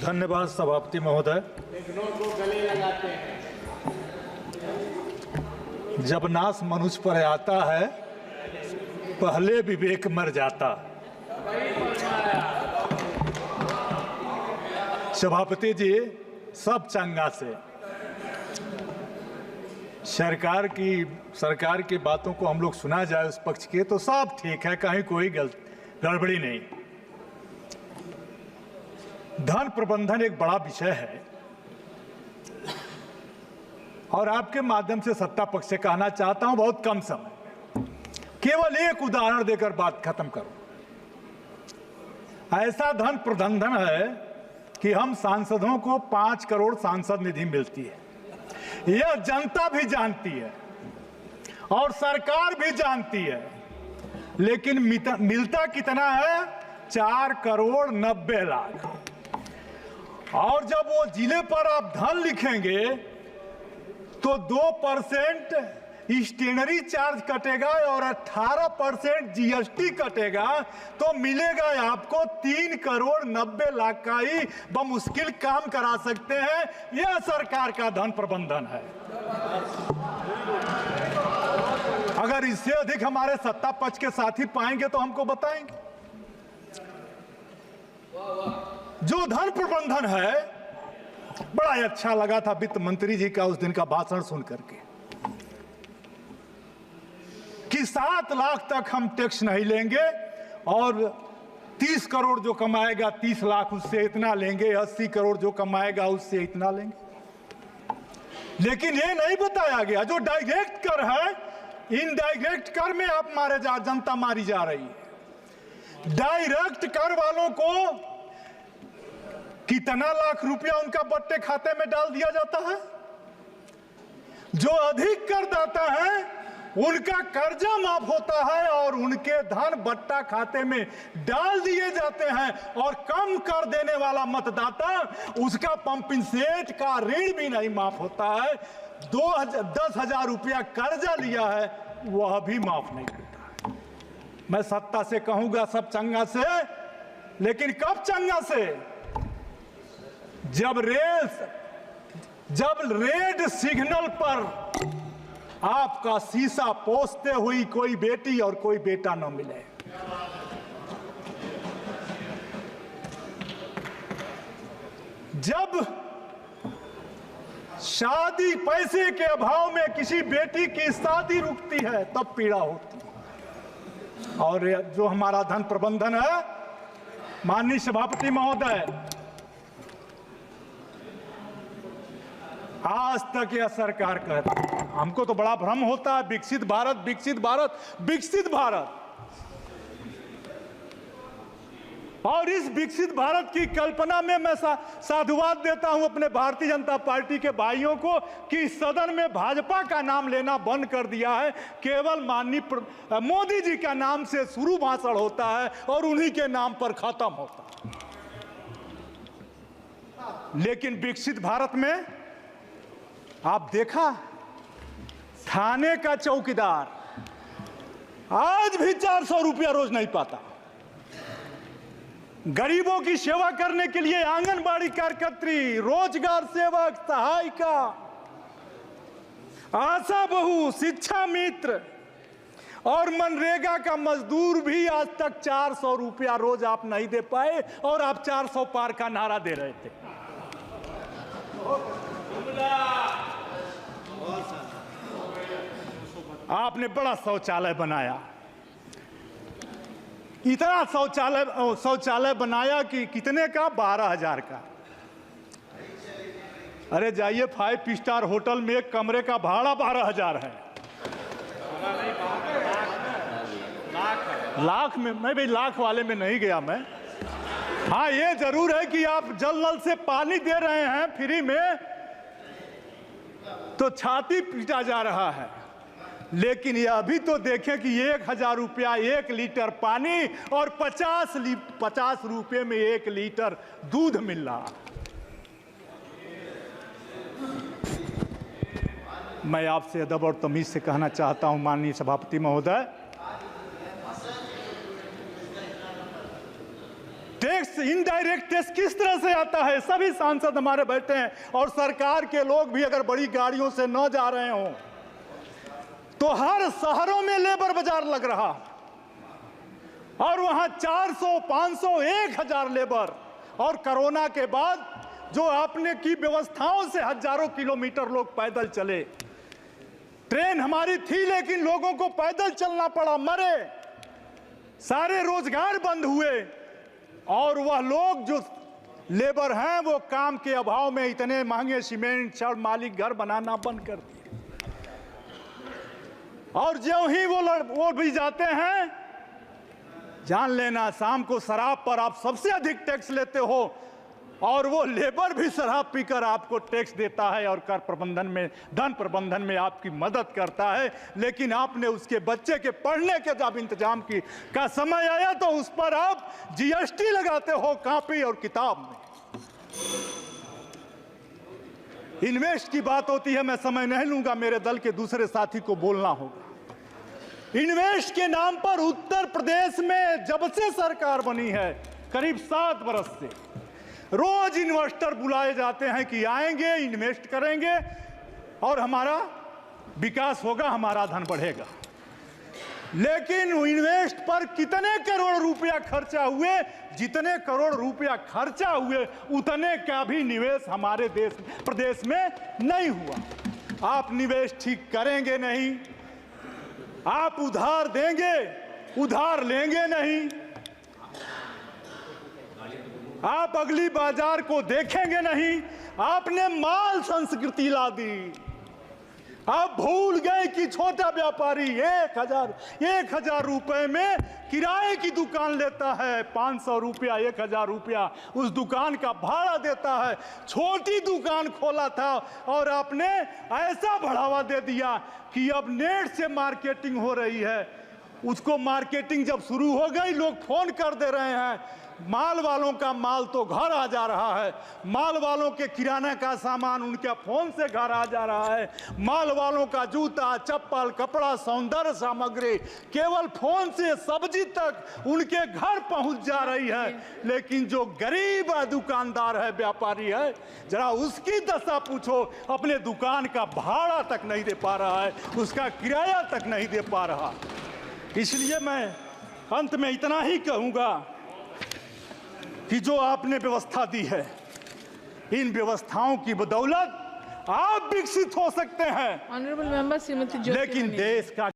धन्यवाद सभापति महोदय। गले लगाते हैं। जब नाश मनुष्य पर आता है पहले विवेक मर जाता। सभापति जी, सब चंगा से सरकार की बातों को हम लोग सुना जाए उस पक्ष के तो सब ठीक है, कहीं कोई गड़बड़ी नहीं। धन प्रबंधन एक बड़ा विषय है और आपके माध्यम से सत्ता पक्ष से कहना चाहता हूं, बहुत कम समय, केवल एक उदाहरण देकर बात खत्म करूं। ऐसा धन प्रबंधन है कि हम सांसदों को 5 करोड़ सांसद निधि मिलती है, यह जनता भी जानती है और सरकार भी जानती है, लेकिन मिलता कितना है? 4 करोड़ 90 लाख। और जब वो जिले पर आप धन लिखेंगे तो 2% स्टेशनरी चार्ज कटेगा और 18% जीएसटी कटेगा, तो मिलेगा आपको 3 करोड़ 90 लाख का ही बमुश्किल काम करा सकते हैं। यह सरकार का धन प्रबंधन है। अगर इससे अधिक हमारे सत्ता पक्ष के साथी पाएंगे तो हमको बताएंगे। जो धन प्रबंधन है, बड़ा अच्छा लगा था वित्त मंत्री जी का उस दिन का भाषण सुन करके कि 7 लाख तक हम टैक्स नहीं लेंगे और 30 करोड़ जो कमाएगा 30 लाख उससे इतना लेंगे, 80 करोड़ जो कमाएगा उससे इतना लेंगे। लेकिन ये नहीं बताया गया जो डायरेक्ट कर है, इनडायरेक्ट कर में आप जनता मारी जा रही है। डायरेक्ट कर वालों को कितना लाख रुपया उनका बट्टे खाते में डाल दिया जाता है। जो अधिक करदाता है उनका कर्जा माफ होता है और उनके धन बट्टा खाते में डाल दिए जाते हैं, और कम कर देने वाला मतदाता उसका पंपिंग सेट का ऋण भी नहीं माफ होता है। 10,000 रुपया कर्जा लिया है वह भी माफ नहीं होता है। मैं सत्ता से कहूंगा सब चंगा से, लेकिन कब चंगा से? जब रेड सिग्नल पर आपका शीशा पोंछते हुई कोई बेटी और कोई बेटा न मिले। जब शादी पैसे के अभाव में किसी बेटी की शादी रुकती है तब पीड़ा होती है। और जो हमारा धन प्रबंधन है, माननीय सभापति महोदय, आज तक यह सरकार कहती है, हमको तो बड़ा भ्रम होता है विकसित भारत विकसित भारत विकसित भारत, और इस विकसित भारत की कल्पना में मैं साधुवाद देता हूं अपने भारतीय जनता पार्टी के भाइयों को कि सदन में भाजपा का नाम लेना बंद कर दिया है। केवल माननीय मोदी जी का नाम से शुरू भाषण होता है और उन्हीं के नाम पर खत्म होता है। लेकिन विकसित भारत में आप देखा, थाने का चौकीदार आज भी 400 रुपया रोज नहीं पाता। गरीबों की सेवा करने के लिए आंगनबाड़ी कार्यकर्त्री, रोजगार सेवक, सहायिका, आशा बहू, शिक्षा मित्र और मनरेगा का मजदूर भी आज तक 400 रुपया रोज आप नहीं दे पाए, और आप 400 पार का नारा दे रहे थे। आपने बड़ा शौचालय बनाया, इतना शौचालय बनाया कि कितने का? 12,000 का। अरे जाइए 5 स्टार होटल में एक कमरे का भाड़ा 12,000 है। लाख में मैं भी लाख वाले में नहीं गया मैं। हाँ, ये जरूर है कि आप जल नल से पानी दे रहे हैं फ्री में तो छाती पीटा जा रहा है, लेकिन यह भी तो देखें कि 1,000 रुपया 1 लीटर पानी और 50 रुपये में 1 लीटर दूध मिल रहा। मैं आपसे अदब और तमीज से कहना चाहता हूं माननीय सभापति महोदय, टैक्स इनडायरेक्ट टैक्स किस तरह से आता है? सभी सांसद हमारे बैठे हैं और सरकार के लोग भी अगर बड़ी गाड़ियों से न जा रहे हों तो हर शहरों में लेबर बाजार लग रहा और वहां 400, 500, 1000 लेबर। और कोरोना के बाद जो आपने की व्यवस्थाओं से हजारों किलोमीटर लोग पैदल चले। ट्रेन हमारी थी लेकिन लोगों को पैदल चलना पड़ा, मरे, सारे रोजगार बंद हुए। और वह लोग जो लेबर हैं वो काम के अभाव में इतने महंगे सीमेंट छड़ मालिक घर बनाना बंद कर दिए। और जो ही वो भी जाते हैं, जान लेना शाम को शराब पर आप सबसे अधिक टैक्स लेते हो और वो लेबर भी शराब पीकर आपको टैक्स देता है और कर प्रबंधन में, धन प्रबंधन में आपकी मदद करता है। लेकिन आपने उसके बच्चे के पढ़ने के जब इंतजाम का समय आया तो उस पर आप जीएसटी लगाते हो कॉपी और किताब में। इन्वेस्ट की बात होती है, मैं समय नहीं लूंगा, मेरे दल के दूसरे साथी को बोलना होगा। इन्वेस्ट के नाम पर उत्तर प्रदेश में जब से सरकार बनी है करीब 7 वर्ष से रोज इन्वेस्टर बुलाए जाते हैं कि आएंगे, इन्वेस्ट करेंगे और हमारा विकास होगा, हमारा धन बढ़ेगा। लेकिन इन्वेस्ट पर कितने करोड़ रुपया खर्चा हुए? जितने करोड़ रुपया खर्चा हुए उतने का भी निवेश हमारे प्रदेश में नहीं हुआ। आप निवेश ठीक करेंगे नहीं, आप उधार देंगे, उधार लेंगे नहीं, आप अगली बाजार को देखेंगे नहीं। आपने माल संस्कृति ला दी। आप भूल गए कि छोटा व्यापारी 1000 रुपए में किराए की दुकान लेता है, 500 रुपया, 1000 रुपया उस दुकान का भाड़ा देता है। छोटी दुकान खोला था और आपने ऐसा बढ़ावा दे दिया कि अब नेट से मार्केटिंग हो रही है। उसको मार्केटिंग जब शुरू हो गई, लोग फोन कर दे रहे हैं, माल वालों का माल तो घर आ जा रहा है, माल वालों के किराना का सामान उनके फोन से घर आ जा रहा है, माल वालों का जूता, चप्पल, कपड़ा, सौंदर्य सामग्री केवल फोन से सब्जी तक उनके घर पहुंच जा रही है। लेकिन जो गरीब दुकानदार है, व्यापारी है, जरा उसकी दशा पूछो, अपने दुकान का भाड़ा तक नहीं दे पा रहा है, उसका किराया तक नहीं दे पा रहा। इसलिए मैं अंत में इतना ही कहूंगा कि जो आपने व्यवस्था दी है, इन व्यवस्थाओं की बदौलत आप विकसित हो सकते हैं, ऑनरेबल मेंबर श्रीमती ज्योति लेकिन देश का